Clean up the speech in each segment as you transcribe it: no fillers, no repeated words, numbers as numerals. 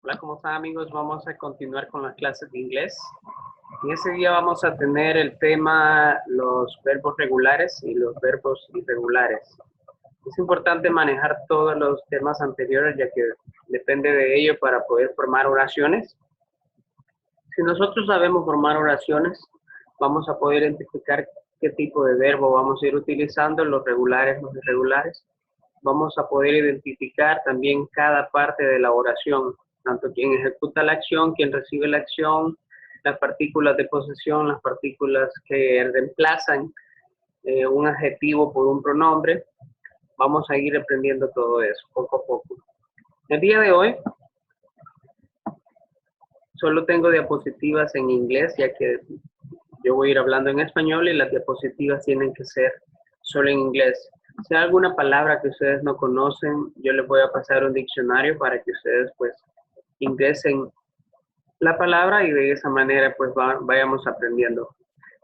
Hola, ¿cómo están amigos? Vamos a continuar con las clases de inglés. En ese día vamos a tener el tema los verbos regulares y los verbos irregulares. Es importante manejar todos los temas anteriores ya que depende de ello para poder formar oraciones. Si nosotros sabemos formar oraciones, vamos a poder identificar qué tipo de verbo vamos a ir utilizando, los regulares, los irregulares. Vamos a poder identificar también cada parte de la oración, tanto quien ejecuta la acción, quien recibe la acción, las partículas de posesión, las partículas que reemplazan un adjetivo por un pronombre. Vamos a ir aprendiendo todo eso poco a poco. El día de hoy solo tengo diapositivas en inglés, ya que yo voy a ir hablando en español y las diapositivas tienen que ser solo en inglés. Si hay alguna palabra que ustedes no conocen, yo les voy a pasar un diccionario para que ustedes pues ingresen la palabra y de esa manera pues vayamos aprendiendo.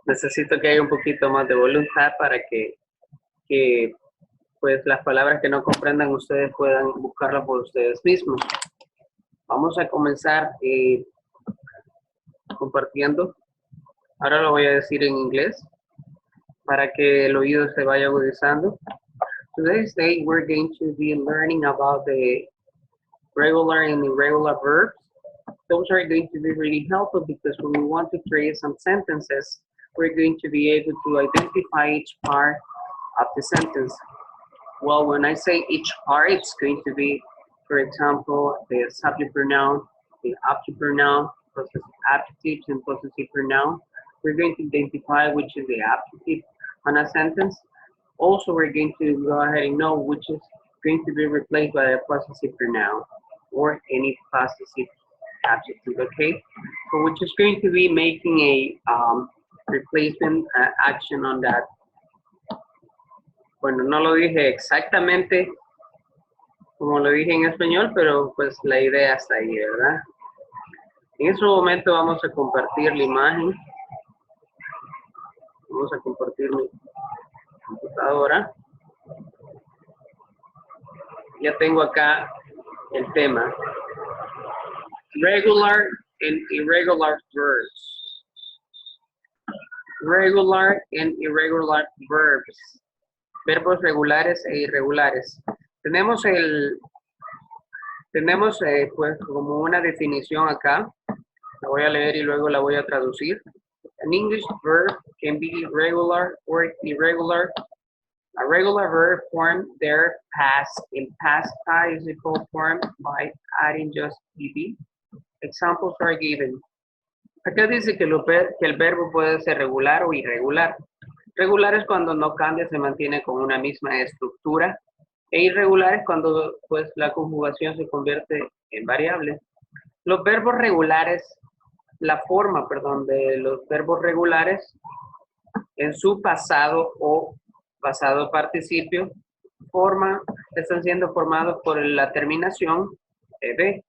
Necesito que haya un poquito más de voluntad para que pues las palabras que no comprendan ustedes puedan buscarlas por ustedes mismos. Vamos a comenzar compartiendo. Ahora lo voy a decir en inglés para que el oído se vaya agudizando. Today's day we're going to be learning about the regular and irregular verbs. Those are going to be really helpful because when we want to create some sentences, we're going to be able to identify each part of the sentence. Well, when I say each part, it's going to be, for example, the subject pronoun, the object pronoun, possessive adjectives, and possessive pronoun. We're going to identify which is the adjective on a sentence. Also, we're going to go ahead and know which is going to be replaced by a possessive pronoun or any possessive adjective, okay? So we're just going to be making a replacement action on that. Bueno, no lo dije exactamente como lo dije en español, pero pues la idea está ahí, ¿verdad? En este momento vamos a compartir la imagen. Vamos a compartir mi computadora. Ya tengo acá el tema. Regular and irregular verbs. Regular and irregular verbs. Verbos regulares e irregulares. Tenemos pues como una definición acá. La voy a leer y luego la voy a traducir. An English verb can be regular or irregular. A regular verb formed their past in past participle form by adding just ed. Examples are given. Acá dice que el verbo puede ser regular o irregular. Regular es cuando no cambia, se mantiene con una misma estructura. E irregular es cuando pues, la conjugación se convierte en variable. Los verbos regulares, la forma, perdón, de los verbos regulares en su pasado o pasado participio, están siendo formados por la terminación ed.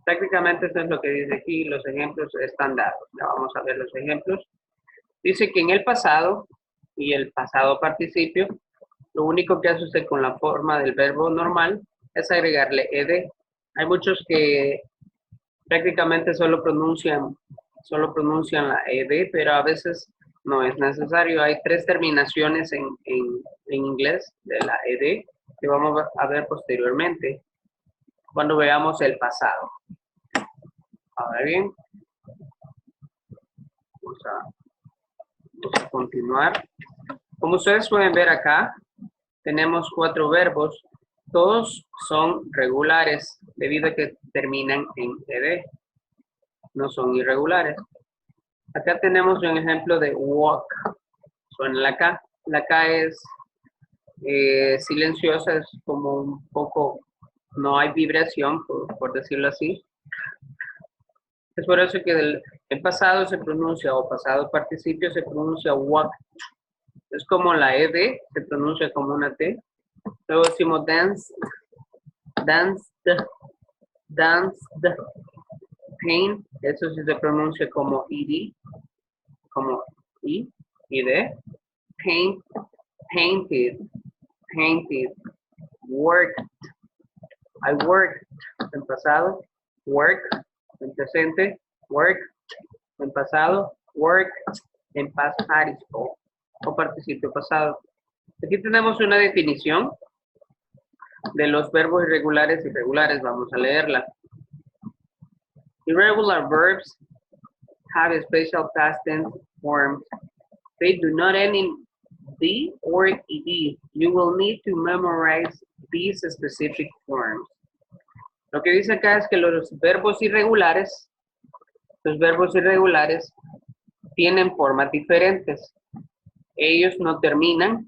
Prácticamente eso es lo que dice aquí, los ejemplos están dados. Ya vamos a ver los ejemplos. Dice que en el pasado y el pasado participio, lo único que hace usted con la forma del verbo normal es agregarle ed. Hay muchos que prácticamente solo pronuncian la ed, pero a veces no es necesario. Hay 3 terminaciones en inglés de la ed que vamos a ver posteriormente cuando veamos el pasado. Ahora bien, vamos a continuar. Como ustedes pueden ver acá, tenemos 4 verbos. Todos son regulares debido a que terminan en ed. No son irregulares. Acá tenemos un ejemplo de walk. Suena la K. La K es silenciosa, es como un poco, no hay vibración, por decirlo así. Es por eso que el pasado se pronuncia, o pasado participio se pronuncia walk. Es como la ed, se pronuncia como una T. Luego decimos dance, danced, danced. Paint, eso sí se pronuncia como ed, como ed. Paint, painted, painted. Worked, I worked en pasado. work en presente, work en pasado, work en past participle o participio pasado. Aquí tenemos una definición de los verbos irregulares y regulares. Vamos a leerla. Irregular verbs have a special past tense forms. They do not end in D or ED. You will need to memorize these specific forms. Lo que dice acá es que los verbos irregulares tienen formas diferentes. Ellos no terminan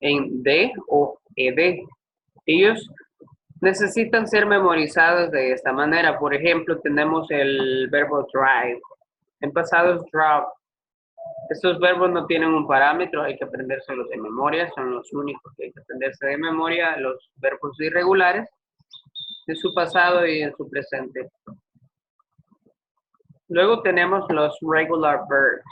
en D o ED. Ellos necesitan ser memorizados de esta manera. Por ejemplo, tenemos el verbo drive. En pasado es drove. Estos verbos no tienen un parámetro, hay que aprendérselos de memoria, son los únicos que hay que aprenderse de memoria, los verbos irregulares, en su pasado y en su presente. Luego tenemos los regular verbs.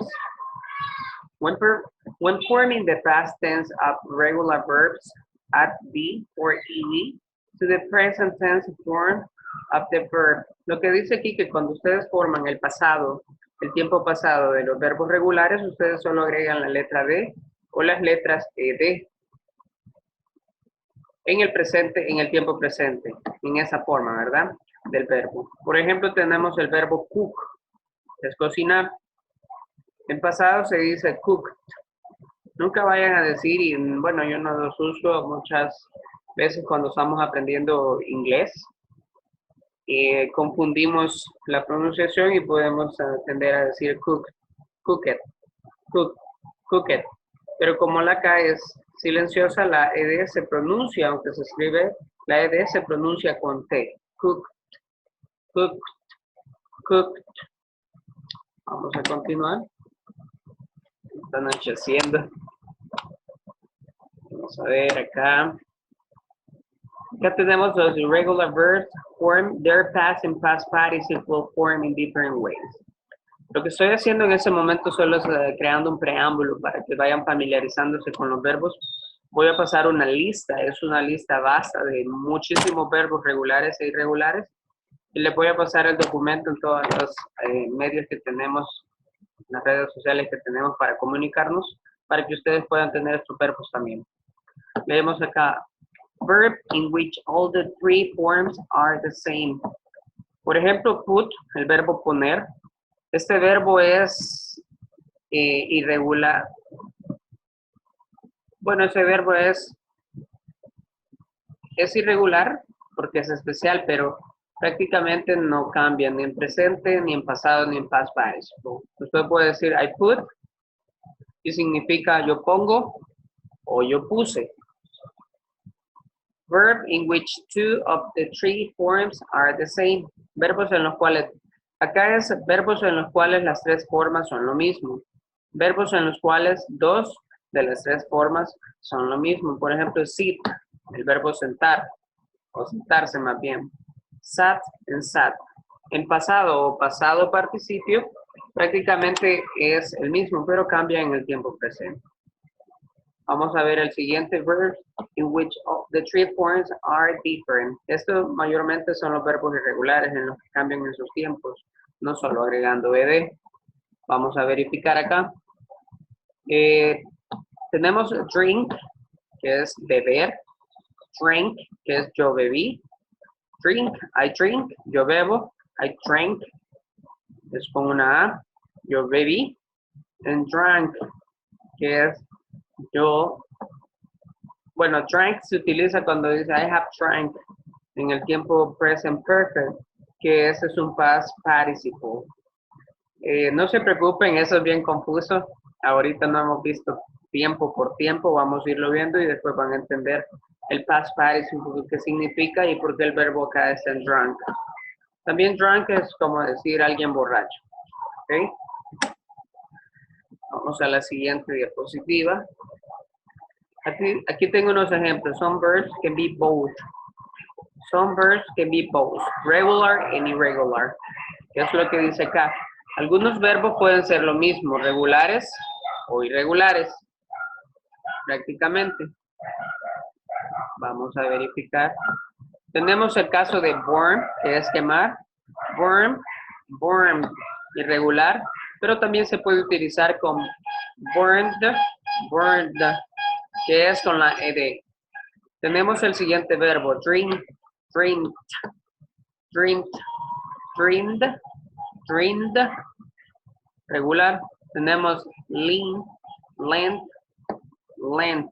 When forming the past tense of regular verbs, add D or ED to the present tense form of the verb. Lo que dice aquí que cuando ustedes forman el pasado, el tiempo pasado de los verbos regulares, ustedes solo agregan la letra D o las letras ED en el presente, en el tiempo presente, en esa forma, ¿verdad? Del verbo. Por ejemplo, tenemos el verbo cook, es cocinar. En pasado se dice cooked. Nunca vayan a decir, y bueno, yo no los uso muchas veces cuando estamos aprendiendo inglés. Confundimos la pronunciación y podemos tender a decir cooked, cooked, cooked. Pero como la K es silenciosa, la ED se pronuncia, aunque se escribe, la ED se pronuncia con T. Cooked, cooked, cooked. Vamos a continuar. Está anocheciendo. Vamos a ver acá. Acá tenemos los irregular verbs form their past and past participle form in different ways. Lo que estoy haciendo en este momento solo es creando un preámbulo para que vayan familiarizándose con los verbos. Voy a pasar una lista, es una lista vasta de muchísimos verbos regulares e irregulares. Y le voy a pasar el documento en todos los medios que tenemos, las redes sociales que tenemos para comunicarnos, para que ustedes puedan tener estos verbos también. Leemos acá. Verb in which all the three forms are the same. Por ejemplo, put, el verbo poner. Este verbo es irregular. Bueno, ese verbo es irregular porque es especial, pero prácticamente no cambia ni en presente, ni en pasado, ni en past participle. Usted puede decir I put, y significa yo pongo o yo puse. Verb in which two of the three forms are the same. Verbos en los cuales, acá es verbos en los cuales las tres formas son lo mismo. Verbos en los cuales dos de las tres formas son lo mismo. Por ejemplo, sit, el verbo sentar, o sentarse más bien. Sat en sat. En pasado o pasado participio prácticamente es el mismo, pero cambia en el tiempo presente. Vamos a ver el siguiente verb in which the three forms are different. Estos mayormente son los verbos irregulares en los que cambian en sus tiempos, no solo agregando ed. Vamos a verificar acá. Tenemos drink, que es beber. Drink, que es yo bebí. Drink, I drink, yo bebo. I drank, es con una A, yo bebí. And drank, que es yo, bueno, drank se utiliza cuando dice I have drank en el tiempo present perfect, que ese es un past participle. No se preocupen, eso es bien confuso. Ahorita no hemos visto tiempo por tiempo, vamos a irlo viendo y después van a entender el past participle, qué significa y por qué el verbo acá está en drunk. También drunk es como decir alguien borracho. ¿Okay? Vamos a la siguiente diapositiva. Aquí tengo unos ejemplos. Some verbs can be both. Some verbs can be both. Regular and irregular. ¿Qué es lo que dice acá? Algunos verbos pueden ser lo mismo, regulares o irregulares. Prácticamente. Vamos a verificar. Tenemos el caso de burn, que es quemar. Burn, burn, irregular, pero también se puede utilizar con burned, burned, que es con la ed. Tenemos el siguiente verbo, drink, drink, drink, drind, drind, regular. Tenemos lean, lent, lent,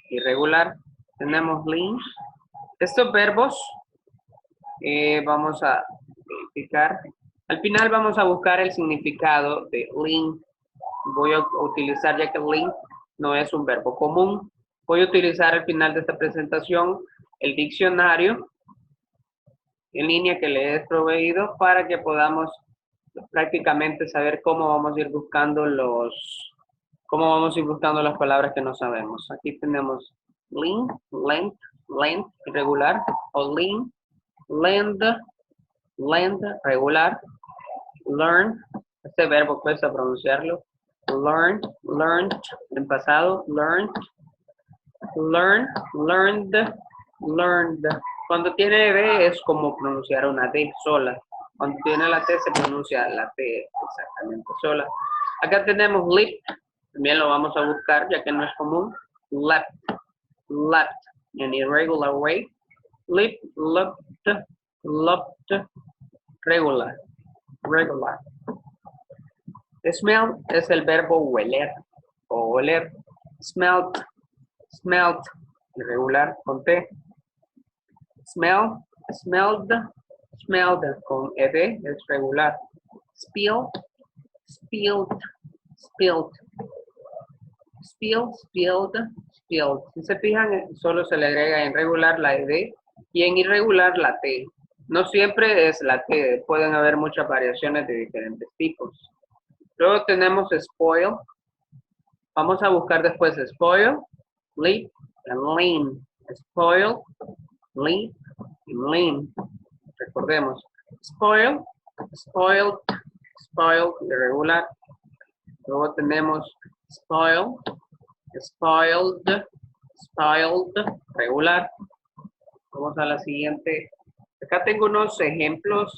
irregular. Tenemos lean. Estos verbos vamos a verificar. Al final vamos a buscar el significado de lean. Voy a utilizar, ya que lean no es un verbo común, voy a utilizar al final de esta presentación el diccionario en línea que le he proveído para que podamos prácticamente saber cómo vamos a ir buscando las palabras que no sabemos. Aquí tenemos lean, lent, lent, irregular, o lean, lend, lend, regular, learn, este verbo cuesta pronunciarlo, learn, learned, en pasado, learned, learn, learned, learned. Cuando tiene D es como pronunciar una D sola. Cuando tiene la T se pronuncia la T exactamente sola. Acá tenemos lip, también lo vamos a buscar ya que no es común. Left, left, en irregular way. Lip, left, left, regular, regular. Smell es el verbo hueler o oler. Smelt, smelt, irregular con T. Smell, smelled, smelled con ed es regular. Spill, spilled, spilled. Spill, spilled, spilled. Si se fijan, solo se le agrega en regular la ed y en irregular la t. No siempre es la t, pueden haber muchas variaciones de diferentes tipos. Luego tenemos spoil. Vamos a buscar después spoil, leap, and lean. Spoil, leap, and lean. Recordemos. Spoil, spoiled, spoiled, irregular. Luego tenemos spoil, spoiled, spoiled, regular. Vamos a la siguiente. Acá tengo unos ejemplos.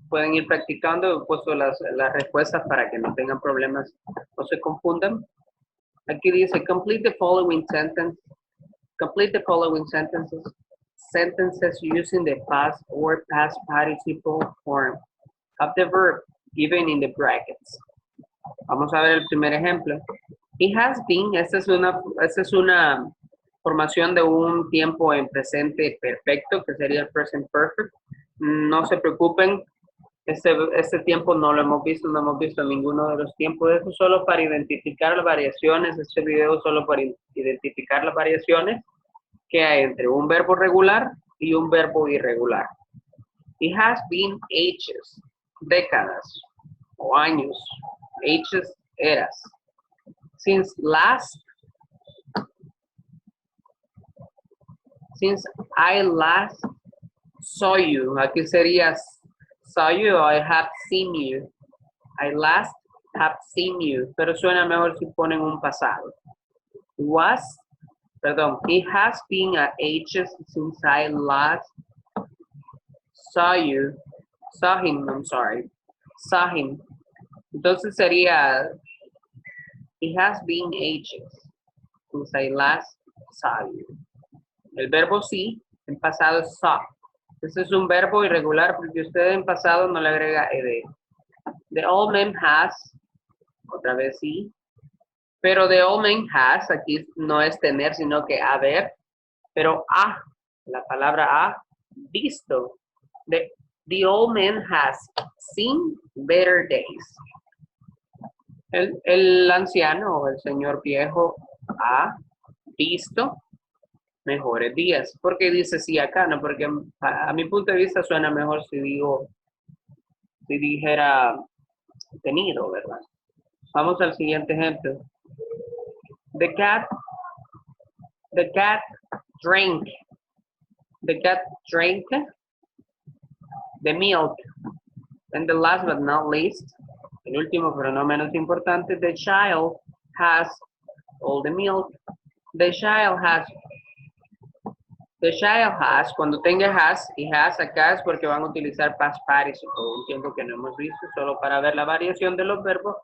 Pueden ir practicando. He puesto las respuestas para que no tengan problemas, no se confundan. Aquí dice, complete the following sentence. Complete the following sentences. Sentences using the past or past participle form of the verb given in the brackets. Vamos a ver el primer ejemplo. He has been, esta es una formación de un tiempo en presente perfecto, que sería el present perfect. No se preocupen, este tiempo no lo hemos visto, no hemos visto ninguno de los tiempos. Eso solo para identificar las variaciones, este video solo para identificar las variaciones que hay entre un verbo regular y un verbo irregular. It has been ages, décadas o años, ages, eras. Since I last saw you, aquí sería saw you or I have seen you. I last have seen you, pero suena mejor si ponen un pasado. It has been ages since I last saw him. Entonces sería, it has been ages since I last saw you. El verbo sí, en pasado es saw. Este es un verbo irregular porque usted en pasado no le agrega ed. The old man has, otra vez sí, pero the old man has, aquí no es tener, sino que haber, pero la palabra visto. The old man has seen better days. El anciano o el señor viejo ha visto mejores días. ¿Por qué dice sí acá? No, porque a mi punto de vista suena mejor si dijera tenido, ¿verdad? Vamos al siguiente ejemplo. The cat drank the milk. And the last but not least, el último pero no menos importante, the child has all the milk. The child has The child has, cuando tenga has y has acá es porque van a utilizar past participle, un tiempo que no hemos visto, solo para ver la variación de los verbos,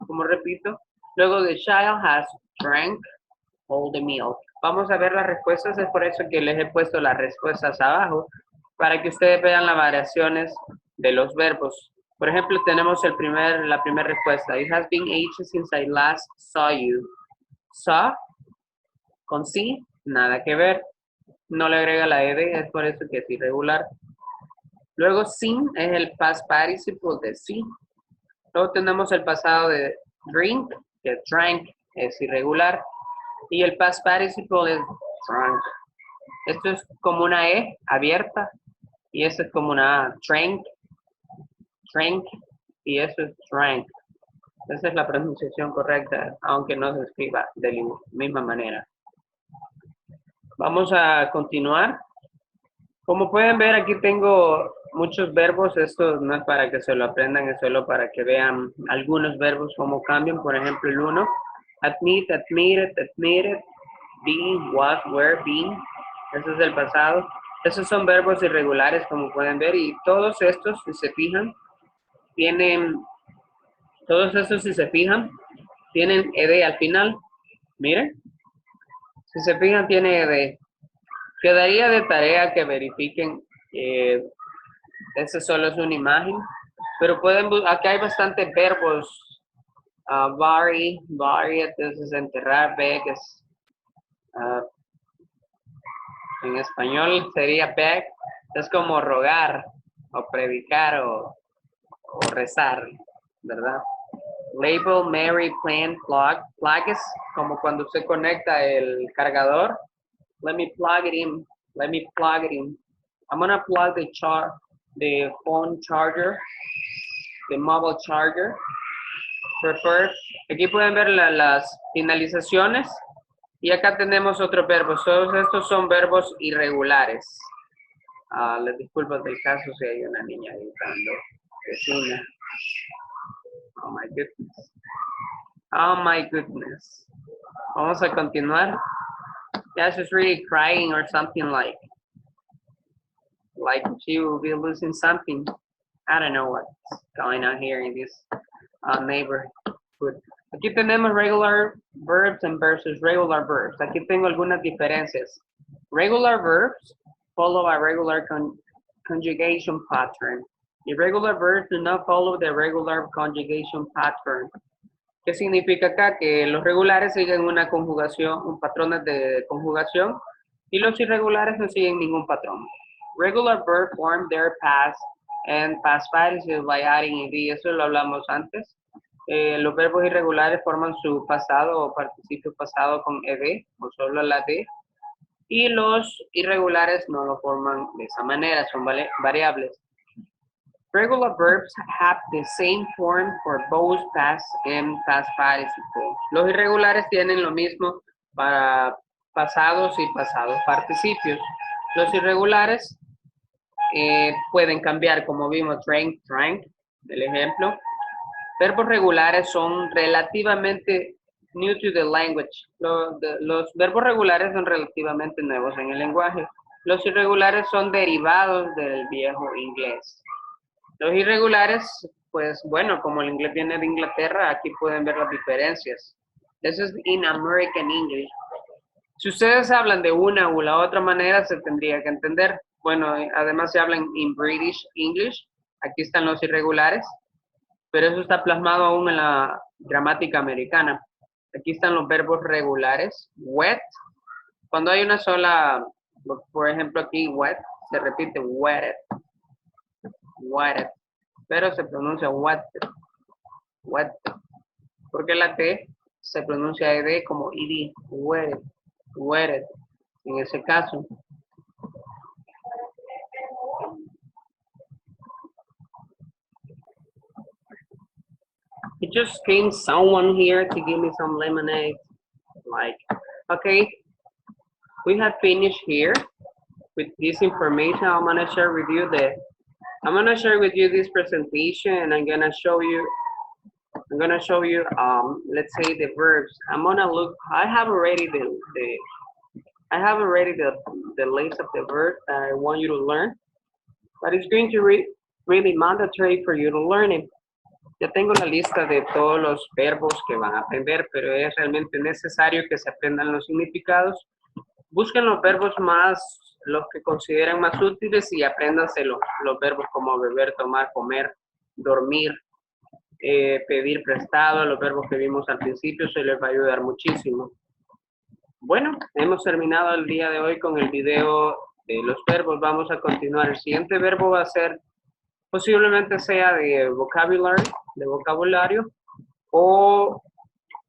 como repito. Luego, the child has drank all the milk. Vamos a ver las respuestas, es por eso que les he puesto las respuestas abajo, para que ustedes vean las variaciones de los verbos. Por ejemplo, tenemos la primera respuesta. It has been ages since I last saw you. Saw, con sí, nada que ver. No le agrega la ed, es por eso que es irregular. Luego, sin es el past participle de sí. Luego tenemos el pasado de drink, que drank es irregular. Y el past participle es drunk. Esto es como una E abierta. Y esto es como una A. Drank. Drank. Y eso es drank. Esa es la pronunciación correcta, aunque no se escriba de la misma manera. Vamos a continuar. Como pueden ver, aquí tengo muchos verbos. Esto no es para que se lo aprendan, es solo para que vean algunos verbos cómo cambian. Por ejemplo, el 1. Admit, admitted, admitted. Be, was, were, been. Eso es el pasado. Esos son verbos irregulares, como pueden ver. Y todos estos, si se fijan, tienen ed al final. Miren. Si se fijan, tiene ed. Quedaría de tarea que verifiquen. Ese solo es una imagen. Pero acá hay bastantes verbos. Vary, entonces enterrar, beg, en español sería beg. Es como rogar, o predicar, o rezar, ¿verdad? Label, marry, plan, plug. Plug es como cuando se conecta el cargador. Let me plug it in. Let me plug it in. I'm gonna plug the phone charger, the mobile charger. Prefer. Aquí pueden ver las finalizaciones. Y acá tenemos otros verbos. Todos estos son verbos irregulares. Les disculpo del caso si hay una niña gritando. Vecina. Oh my goodness. Oh my goodness. Vamos a continuar. Yeah, she's really crying or something like she will be losing something. I don't know what's going on here in this neighborhood. Aquí tenemos regular verbs and versus regular verbs. Aquí tengo algunas diferencias. Regular verbs follow a regular conjugation pattern. Irregular verbs do not follow the regular conjugation pattern. ¿Qué significa acá? Que los regulares siguen una conjugación, un patrón de conjugación, y los irregulares no siguen ningún patrón. Regular verbs form their past and past participle by adding ed. Eso lo hablamos antes. Los verbos irregulares forman su pasado o participio pasado con ed, o solo la d. Y los irregulares no lo forman de esa manera, son variables. Regular verbs have the same form for both past and past participle. Los irregulares tienen lo mismo para pasados y pasados participios. Los irregulares pueden cambiar, como vimos, drank, drank, el ejemplo. Verbos regulares son relativamente new to the language. Los verbos regulares son relativamente nuevos en el lenguaje. Los irregulares son derivados del viejo inglés. Los irregulares, pues bueno, como el inglés viene de Inglaterra, aquí pueden ver las diferencias. Eso es in American English. Si ustedes hablan de una u la otra manera, se tendría que entender. Bueno, además se hablan in British English. Aquí están los irregulares, pero eso está plasmado aún en la gramática americana. Aquí están los verbos regulares. Wet. Cuando hay una sola, por ejemplo aquí, wet, se repite wetted. Wetted, pero se pronuncia wetted, wetted, porque la T se pronuncia ed como id, wetted, wetted, en ese caso. It just came someone here to give me some lemonade. Like, okay, we have finished here with this information. I'm gonna share with you this presentation, and I'm gonna show you, let's say the verbs. I have already I have already the list of the verbs that I want you to learn, but it's going to be really mandatory for you to learn it. Ya tengo la lista de todos los verbos que van a aprender, pero es realmente necesario que se aprendan los significados. Busquen los verbos los que consideren más útiles y apréndanse los verbos como beber, tomar, comer, dormir, pedir prestado, los verbos que vimos al principio, se les va a ayudar muchísimo. Bueno, hemos terminado el día de hoy con el video de los verbos. Vamos a continuar. El siguiente verbo va a ser, posiblemente sea de vocabulario o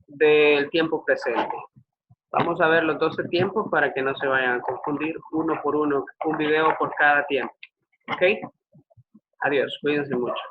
del tiempo presente. Vamos a ver los 12 tiempos para que no se vayan a confundir uno por uno, un video por cada tiempo. ¿Ok? Adiós, cuídense mucho.